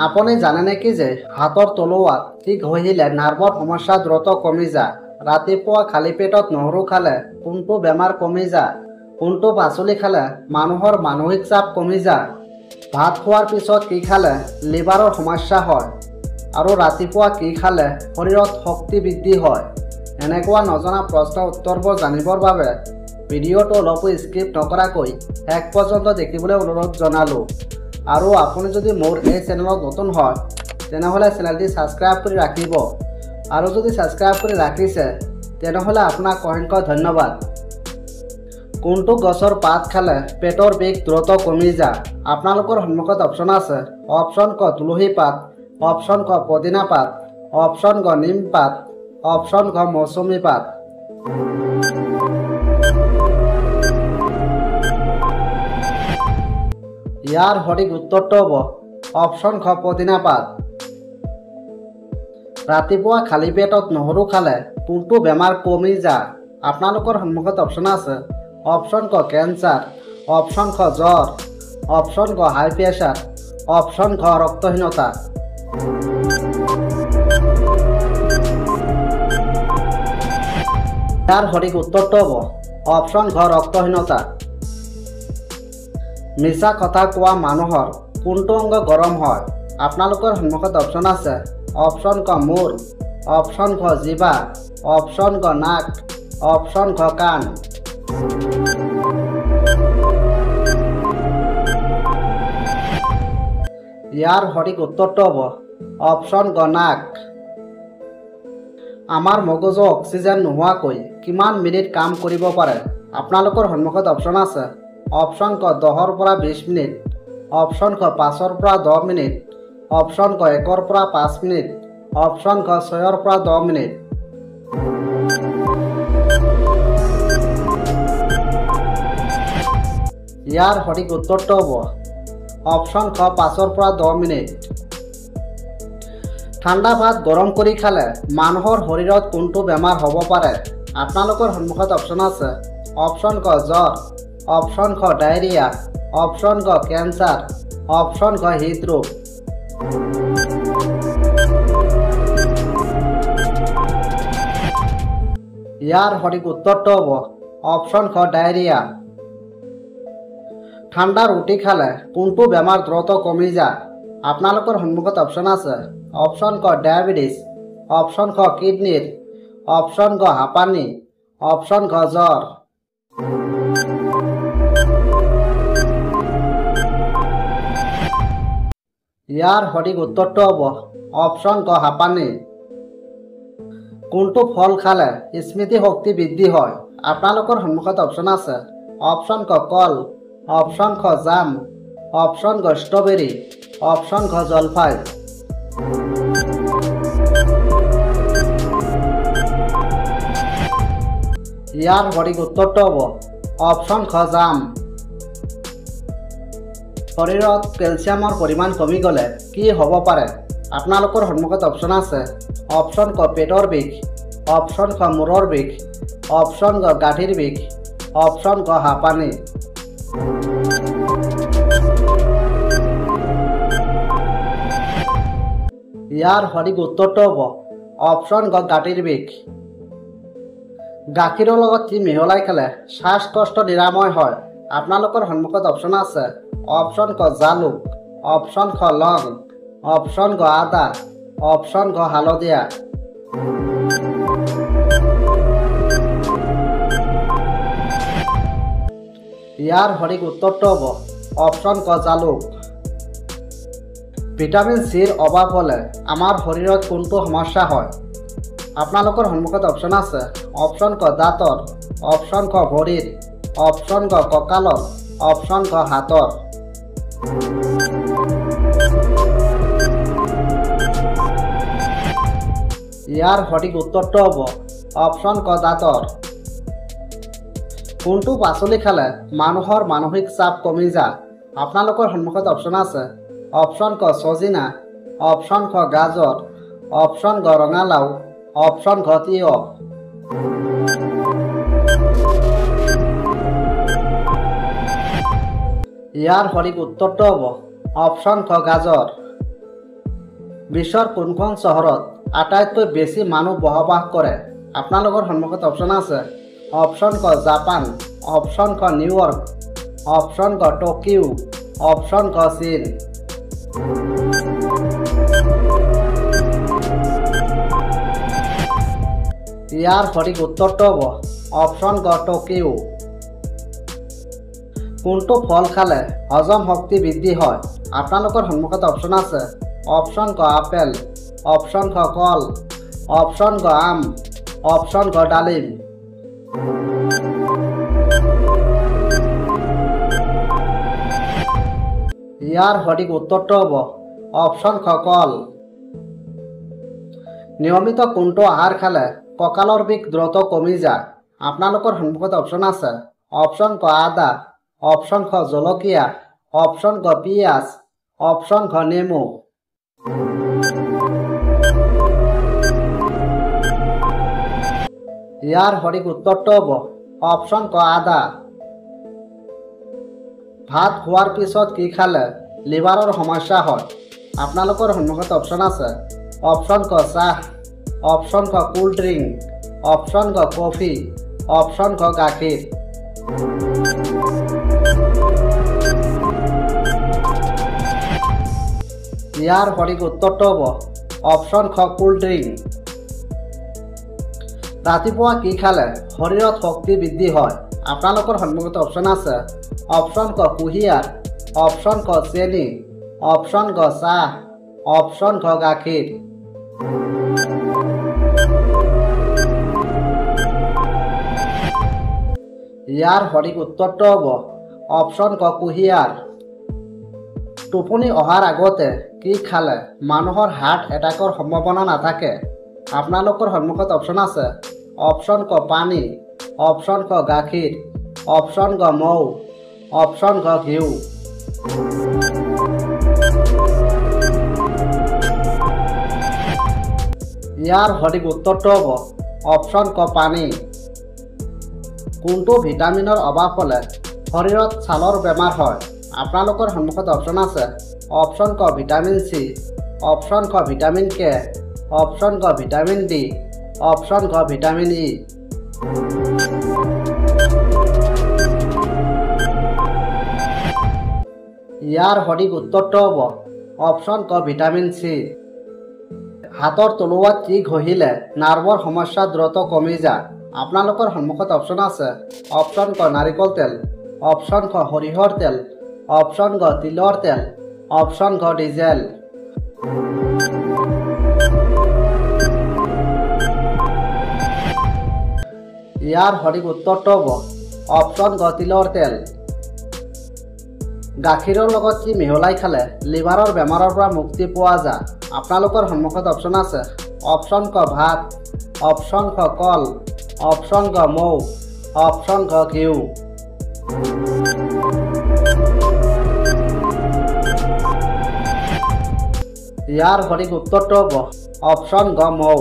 আপুনি জানে নেকি যে হাতৰ তলুৱাত ঠিক হৈলে নাৰ্ভৰ সমস্যা দ্ৰুত কমি যায়? ৰাতিপুৱা খালী পেটত নহৰু খালে কোনটো বেমাৰ কমি যায়? কোনটো পাচলি খালে মানুহৰ মানসিক চাপ কমি যায়? ভাত খোৱাৰ পিছত কি খালে লিভাৰৰ সমস্যা হয়? আৰু ৰাতিপুৱা কি খালে শৰীৰত শক্তি বৃদ্ধি হয়? এনেকুৱা নজনা প্ৰশ্নৰ উত্তৰবোৰ জানিবৰ বাবে ভিডিঅ'টো অলপো স্কিপ নকৰাকৈ শেষ পৰ্যন্ত দেখিবলৈ অনুৰোধ জনালোঁ। আৰু আপুনি যদি মোৰ এই চেনেলত নতুন হয় তেনেহ'লে চেনেলটি ছাবস্ক্ৰাইব কৰি ৰাখিব। আৰু যদি ছাবস্ক্ৰাইব কৰি ৰাখিছে তেনেহ'লে আপোনাক অসংখ্য ধন্যবাদ। কোনটো গছৰ পাত খালে পেটৰ বিষ দ্ৰুত কমি যায়? আপোনালোকৰ সন্মুখত অপশ্যন আছে। অপশ্যন ক তুলসী পাত, অপশ্যন ক পদিনা পাত, অপশ্যন ক নিম পাত, অপশ্যন ক মৌচুমী পাত। ইয়াৰ সঠিক উত্তৰটো হ'ব অপশ্যন খ পদিনা পাত। ৰাতিপুৱা খালী পেটত নহৰু খালে কোনটো বেমাৰ কমি যায়? আপোনালোকৰ সন্মুখত অপশ্যন আছে। অপশ্যন ক কেঞ্চাৰ, অপশ্যন খ জ্বৰ, অপশ্যন ক হাই প্ৰেছাৰ, অপশ্যন খ ৰক্তহীনতা। ইয়াৰ সঠিক উত্তৰটো হ'ব অপশ্যন খ ৰক্তহীনতা। মিছা কথা কোৱা মানুহৰ কোনটো অংগ গৰম হয়? আপোনালোকৰ সন্মুখত অপশ্যন আছে। অপশ্যন ক মূৰ, অপশ্যন খ জিভা, অপশ্যন ক নাক, অপশ্যন খ কাণ। ইয়াৰ সঠিক উত্তৰটো হ'ব অপশ্যন ক নাক। আমাৰ মগজু অক্সিজেন নোহোৱাকৈ কিমান মিনিট কাম কৰিব পাৰে? আপোনালোকৰ সন্মুখত অপশ্যন আছে। অপশ্যন ক 10ৰ পৰা 20 মিনিট, অপশ্যন ক 5ৰ পৰা 10 মিনিট, অপশ্যন ক 1ৰ পৰা 5 মিনিট, অপশ্যন ক 6ৰ পৰা 10 মিনিট। ইয়াৰ সঠিক উত্তৰটো হ'ব অপশ্যন খ 5ৰ পৰা 10 মিনিট। ঠাণ্ডা ভাত গৰম কৰি খালে মানুহৰ শৰীৰত কোনটো বেমাৰ হ'ব পাৰে? আপোনালোকৰ সন্মুখত অপশ্যন আছে। অপশ্যন ক জ্বৰ, অপশ্যন খ ডায়েৰিয়া, অপশ্যন ক কেঞ্চাৰ, অপশ্যন খ হৃদৰোগ। ইয়াৰ সঠিক উত্তৰটো হ'ব অপশ্যন খ ডায়েৰিয়া। ঠাণ্ডা ৰুটি খালে কোনটো বেমাৰ দ্ৰুত কমি যায়? আপোনালোকৰ সন্মুখত অপশ্যন আছে। অপশ্যন ক ডায়েবেটিছ, অপশ্যন খ কিডনীৰ, অপশ্যন ক হাঁপানি, অপশ্যন খ জ্বৰ। ইয়াৰ সঠিক উত্তৰটো হ'ব অপশ্যন ক হাঁপানি। কোনটো ফল খালে স্মৃতি শক্তি বৃদ্ধি হয়? আপোনালোকৰ সন্মুখত অপশ্যন আছে। অপশ্যন ক কল, অপশ্যন খ জাম, অপশ্যন ক ষ্ট্ৰবেৰী, অপশ্যন খ জলফাই। ইয়াৰ সঠিক উত্তৰটো হ'ব অপশ্যন খ জাম। শৰীৰত কেলছিয়ামৰ পৰিমাণ কমি গ'লে কি হ'ব পাৰে? আপোনালোকৰ সন্মুখত অপশ্যন আছে। অপশ্যন ক পেটৰ বিষ, অপশ্যন খ মূৰৰ বিষ, অপশ্যন ক গাঁঠিৰ বিষ, অপশ্যন ক হাঁপানি। ইয়াৰ সঠিক উত্তৰটো হ'ব অপশ্যন ক গাঁঠিৰ বিষ। গাখীৰৰ লগত কি মিহলাই খালে শ্বাসকষ্ট নিৰাময় হয়? আপোনালোকৰ সন্মুখত অপশ্যন আছে। অপশ্যন ক জালুক, অপশ্যন খ লং, অপশ্যন ক আদা, অপশ্যন খ হালধীয়া। ইয়াৰ সঠিক উত্তৰটো হ'ব অপশ্যন ক জালুক। ভিটামিন চিৰ অভাৱ হ'লে আমাৰ শৰীৰত কোনটো সমস্যা হয়? আপোনালোকৰ সন্মুখত অপশ্যন আছে। অপশ্যন ক দাঁতৰ, অপশ্যন খ ভৰিৰ, অপশ্যন ক কঁকালৰ, অপশ্যন খ হাতৰ। ইয়াৰ সঠিক উত্তৰটো হ'ব অপশ্যন ক দাঁতৰ। কোনটো পাচলি খালে মানুহৰ মানসিক চাপ কমি যায়? আপোনালোকৰ সন্মুখত অপশ্যন আছে। অপশ্যন ক ছজিনা, অপশ্যন খ গাজৰ, অপশ্যন ক ৰঙালাও, অপশ্যন খ তিয়হ। ইয়াৰ সঠিক উত্তৰটো হ'ব অপশ্যন খ গাজৰ। বিশ্বৰ কোনখন চহৰত আটাইতকৈ বেছি মানুহ বসবাস কৰে আপোনালোকৰ সন্মুখত অপশ্যন আছে অপশ্যন ক জাপান অপশ্যন ক নিউয়ৰ্ক অপশ্যন ক টকিঅ' অপশ্যন ক চীন ইয়াৰ সঠিক উত্তৰটো হ'ব অপশ্যন ক টকিঅ' কোনটো ফল খালে হজম শক্তি বৃদ্ধি হয় আপোনালোকৰ সন্মুখত অপশ্যন আছে অপশ্যন ক আপেল অপশ্যন ক কল অপশ্যন ক আম অপশ্যন ক ডালিম ইয়াৰ সঠিক উত্তৰটো হ'ব অপশ্যন ক কল নিয়মিত কোনটো আহাৰ খালে কঁকালৰ বিষ দ্ৰুত কমি যায় আপোনালোকৰ সন্মুখত অপশ্যন আছে অপশ্যন ক আদা অপশ্যন ক জলকীয়া অপশ্যন ক পিঁয়াজ অপশ্যন ক নেমু ইয়াৰ সঠিক উত্তৰটো হ'ব অপশ্যন ক আদা ভাত খোৱাৰ পিছত কি খালে লিভাৰৰ সমস্যা হয় আপোনালোকৰ সন্মুখত অপশ্যন আছে অপশ্যন ক চাহ অপশ্যন ক কোল্ড ড্ৰিংক অপশ্যন ক কফি অপশ্যন ক গাখীৰ ইয়াৰ সঠিক উত্তৰটো হ'ব অপশ্যন ক কোল্ড ড্ৰিংক ৰাতিপুৱা কি খালে শৰীৰত শক্তি বৃদ্ধি হয় আপোনালোকৰ সন্মুখত অপশ্যন আছে অপশ্যন ক কুঁহিয়াৰ অপশ্যন ক চেনি অপশ্যন ক চাহ অপশ্যন ক গাখীৰ ইয়াৰ সঠিক উত্তৰটো হ'ব অপশ্যন ক কুঁহিয়াৰ টোপনি অহাৰ আগতে কি খালে মানুহৰ হাৰ্ট এটাকৰ সম্ভাৱনা নাথাকে আপোনালোকৰ সন্মুখত অপশ্যন আছে অপশ্যন ক পানী অপশ্যন ক গাখীৰ অপশ্যন ক মৌ অপশ্যন ক ঘিউ ইয়াৰ সঠিক উত্তৰটো হ'ব অপশ্যন ক পানী কোনটো ভিটামিনৰ অভাৱ হ'লে শৰীৰত ছালৰ বেমাৰ হয় আপোনালোকৰ সন্মুখত অপশ্যন আছে অপশ্যন ক ভিটামিন চি অপশ্যন ক ভিটামিন কে অপশ্যন ক ভিটামিন ডি অপশ্যন ক ভিটামিন ই ইয়াৰ সঠিক উত্তৰটো হ'ব অপশ্যন ক ভিটামিন চি হাতৰ তলুৱাত কি ঘঁহিলে নাৰ্ভৰ সমস্যা দ্ৰুত কমি যায় আপোনালোকৰ সন্মুখত অপশ্যন আছে অপশ্যন ক নাৰিকল তেল অপশ্যন ক সৰিয়হৰ তেল অপশ্যন ক তিলৰ তেল অপশ্যন ক ডিজেল ইয়াৰ সঠিক উত্তৰটো হ'ব অপশ্যন ক তিলৰ তেল গাখীৰৰ লগত কি মিহলাই খালে লিভাৰৰ বেমাৰৰ পৰা মুক্তি পোৱা যায় আপোনালোকৰ সন্মুখত অপশ্যন আছে অপশ্যন ক ভাত অপশ্যন ক কল অপশ্যন ক মৌ অপশ্যন ক ঘিউ ইয়াৰ সঠিক উত্তৰটো হ'ব অপশ্যন ক মৌ